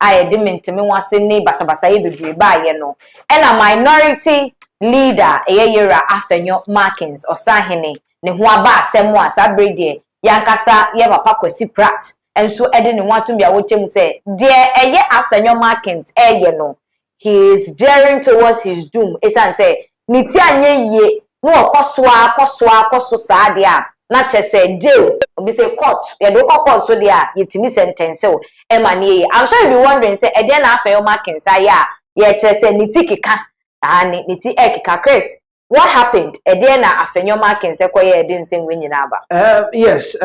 I didn't me want to say basabasa be by no. And a minority leader yera Afenyo Markins or Sahene ne ho aba asemwa sabrede yankasa ye papa Kwesi Pratt enso ede ne want to be a wochem say there eye Afenyo Markins no he is daring towards his doom esan say niti anye ye no okoso saa de a na chese jail obi say court ye do court so de a yetimi sentence o e ma ne ye. I'm sure you be wondering say ede na Afenyo Markins aya ye chese niti kika niti ekika Chris. What happened? Ediana Afenyo Markins ekwoye edi nsem wenyina ba. Yes.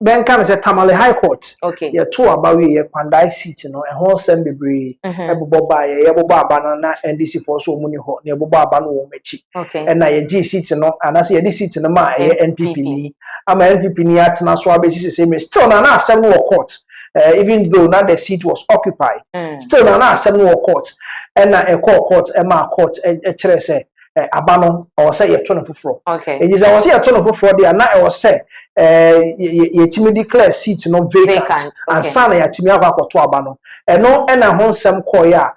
Ben can say Tamale High Court. Okay. Ye two about we Pandai seat no e ho sem bebre ebobo ba ye bobo aba na NDC for so muni ho ne bobo aba no wo mechi. Okay. And na ye G seat no and say ye seat no ma ye NPP ni. Ama NPP ni atena so abesi say me still na asem no court. Even though now the seat was occupied. Still na asem no court. And na e court e ma court e kire say abano or say ye turn fufro. Okay. It is I was here turn fufro there na I was say ye timi declare seat no vacant. Okay. And sana ya timi akwato abano. No na ho nsem call ya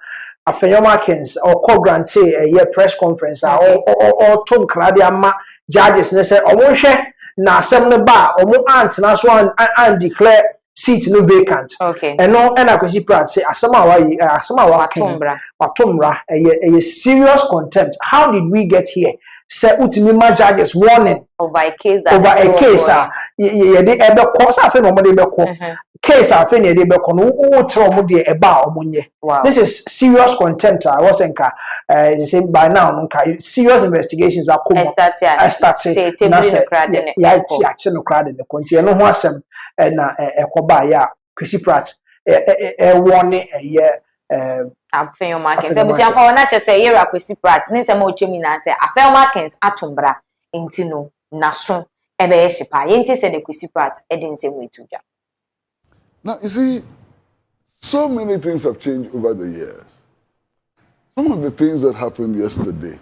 Afenyo Markins or call grantee a press conference or tom clade ama judges ne say omo hwe na asem ne ba omo ant na so and declare seat no vacant. Okay. And no and Kwesi Pratt say asema watomra a serious contempt. How did we get here? Say utimima judges warning over a case ye de ebe ko sa fe no mo de be ko case afe ne de be ko no wo tro mo de eba omonye. This is serious contempt. I was enka say by now nka serious investigations are come start say table no crowd ne ya chi no crowd ne ko nti no ho asem na ekoba ya Kwesi Pratt warning Afenyo Markins ebusia fa wona chese yera Kwesi Pratt ni nsema ochemi na say Afenyo Markins atombra enti no naso ebe ye hyepa yenti say the Kwesi Pratt edi nsem wetuja. Now you see, so many things have changed over the years. Some of the things that happened yesterday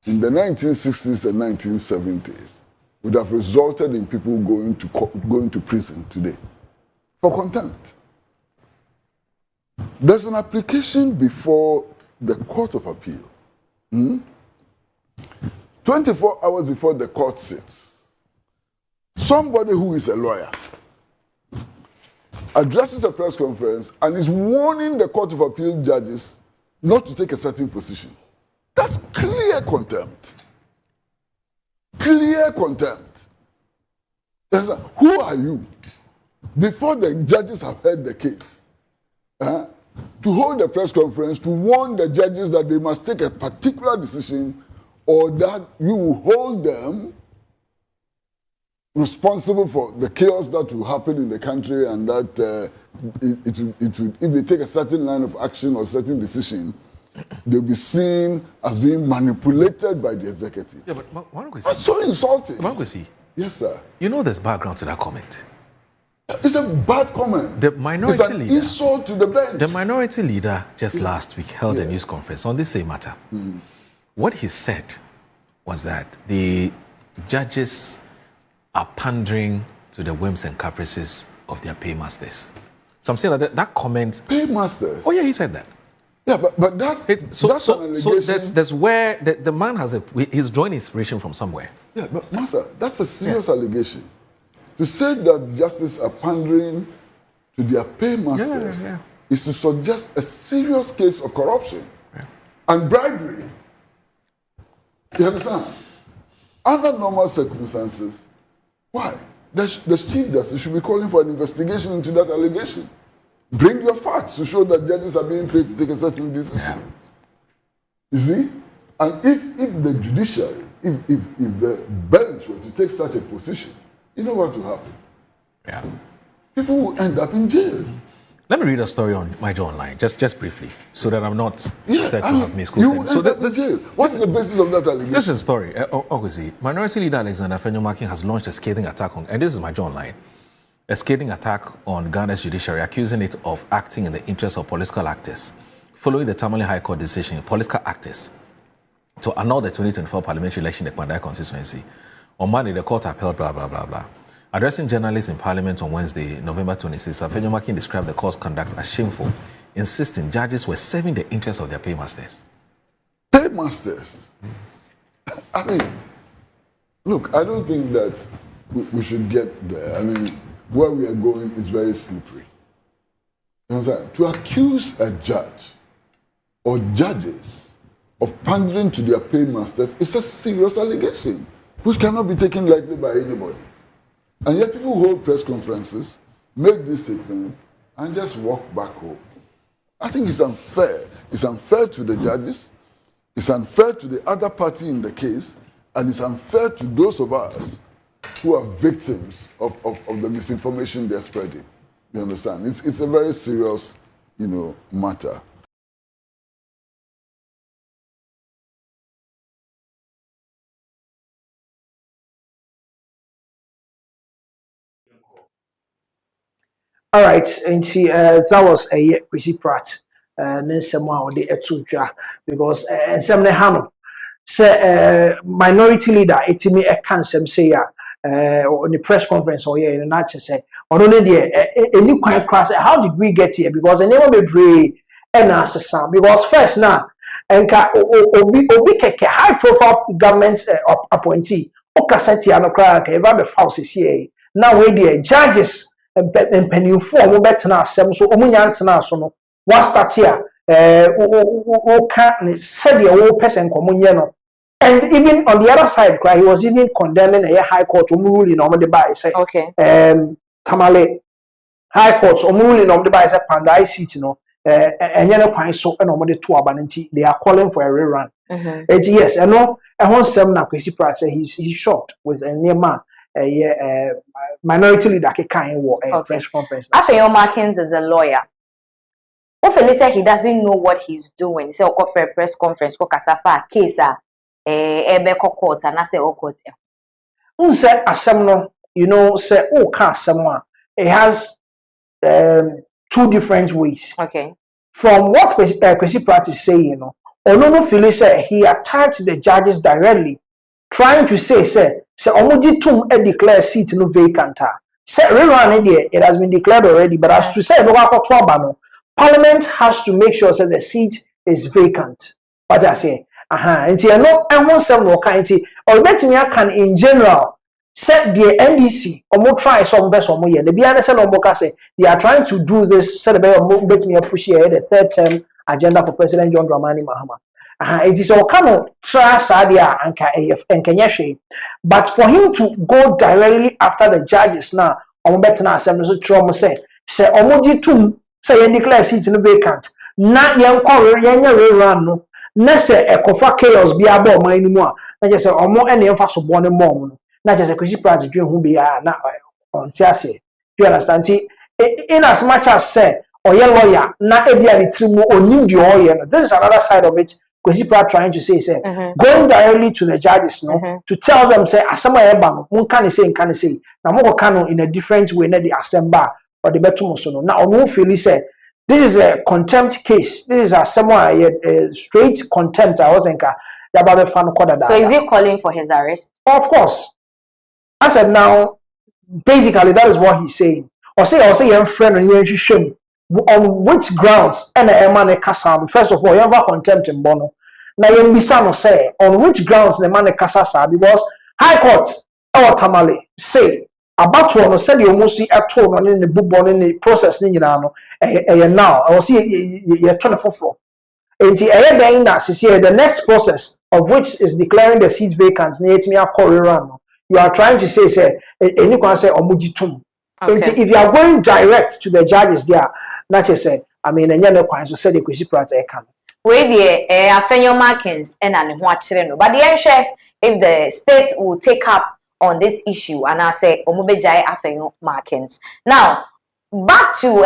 in the 1960s and 1970s would have resulted in people going to prison today for contempt. There's an application before the Court of Appeal. 24 hours before the court sits, somebody who is a lawyer addresses a press conference and is warning the Court of Appeal judges not to take a certain position. That's clear contempt. Clear contempt. Who are you? Before the judges have heard the case, to hold a press conference to warn the judges that they must take a particular decision or that you will hold them responsible for the chaos that will happen in the country and that if they take a certain line of action or certain decision, they'll be seen as being manipulated by the executive. Yeah, but that's so insulting. Yes, sir. You know there's background to that comment. It's a bad comment. The minority it's an leader, insult to the bench. The minority leader just last week held a news conference on this same matter. What he said was that the judges are pandering to the whims and caprices of their paymasters. So I'm saying that comment... Paymasters? Oh yeah, he said that. Yeah, but that's an allegation. So that's where the man he's drawing inspiration from somewhere. Yeah, but Master, that's a serious allegation. To say that justices are pandering to their paymasters is to suggest a serious case of corruption and bribery. You understand? Under normal circumstances, why? The Chief Justice should be calling for an investigation into that allegation. Bring your facts to show that judges are being paid to take a certain decision. You see? And if the judiciary, if the bench were to take such a position, you know what will happen? Yeah. People will end up in jail. Let me read a story on my Joe Online, just briefly, so that I'm not said to have misquoted. So jail. What's the basis of that allegation? This is a story. Obviously, Minority Leader Alexander Afenyo Markins has launched a scathing attack on, and this is my Joe Online, a scathing attack on Ghana's judiciary, accusing it of acting in the interest of political actors, following the Tamale High Court decision, political actors, to annul the 2024 parliamentary election in the Pandai constituency. On Monday, the court upheld blah, blah, blah, blah. Addressing journalists in Parliament on Wednesday, November 26, Afenyo Markins described the court's conduct as shameful, insisting judges were serving the interests of their paymasters. Paymasters? I mean, look, I don't think that we should get there. I mean, where we are going is very slippery. You understand? To accuse a judge or judges of pandering to their paymasters is a serious allegation, which cannot be taken lightly by anybody. And yet people hold press conferences, make these statements, and just walk back home. I think it's unfair. It's unfair to the judges, it's unfair to the other party in the case, and it's unfair to those of us who are victims of the misinformation they're spreading. You understand? It's a very serious, matter. All right, and see, that was a pretty prat. Somehow the etudra because some hano say minority leader etimi e kan sem say on the press conference or in na say on only there any quite class how did we get here because never be brave and answer because first now enka obi keke high profile government appointee okasati anokra ka eba be false here now we the judges and penny form betna asem so omunya ntena so no what start here can said your person no and even on the other side he was even condemning a high court ruling on the by say okay tamale high courts ruling on the by say panda seat no and kwan so and on the two abanti they are calling for a rerun yes and no and one sem na Kwesi Pratt say he's shocked with a near man minority leader can work press conference. Afenyo Markins is a lawyer. Often said he doesn't know what he's doing. He said, "Go for a press conference, go kasafa case ebe court and I say court." Say asem say someone it has two different ways. Okay. From what Kwesi Pratt is saying, Onono feel say he attacked the judges directly, trying to say omoji tum declare seat no vacant. Say rerun it has been declared already, but as to say no no. Parliament has to make sure that the seat is vacant. What I say, and you know, I want some more kind or bet me I can in general set the NDC or more try some best or more. The BNS or more say they are trying to do this. Set about bet me appreciate the third term agenda for President John Dramani Mahama. It is all kind of try Sadia and Kenyashi, but for him to go directly after the judges now, on bet now some trauma say omoji tum. Say you declare seats in vacant. Na yen quarry rerun no. Na say e kofa chaos bi abo man mu a. Na just say omo ene emfa so bo ne mom no. Na just say Kwesi Pratt dwen hu bi a na on ti ase. You understand? In as much as say oye lawyer na e bia litrim oni di oye no. This is another side of it. Kwesi Pratt trying to say going directly to the judges to tell them say asema e ba no. Mun kan say na mo ko no in a different way na the assemble or the better so now no feel say this is a contempt case. This is a someone straight contempt. I wasn't about the fan. So is he calling for his arrest? Of course. I said now basically that is what he's saying. Or say your friend and you shame on which grounds and a man kasam. First of all, you have contempt in bono. Now you misano say on which grounds the man kasasa because High Court or Tamale say about one said you must see at all in the book born in the process now I will see you're 24 and the next process of which is declaring the seats vacant you are trying to say any can say omujitum if you are going direct to the judges there not just say I mean and no so said the Kwesi Pratt can we the Afenyo Markins and no but the if the state will take up on this issue and I say omubejai Afenyo Markins. Now back to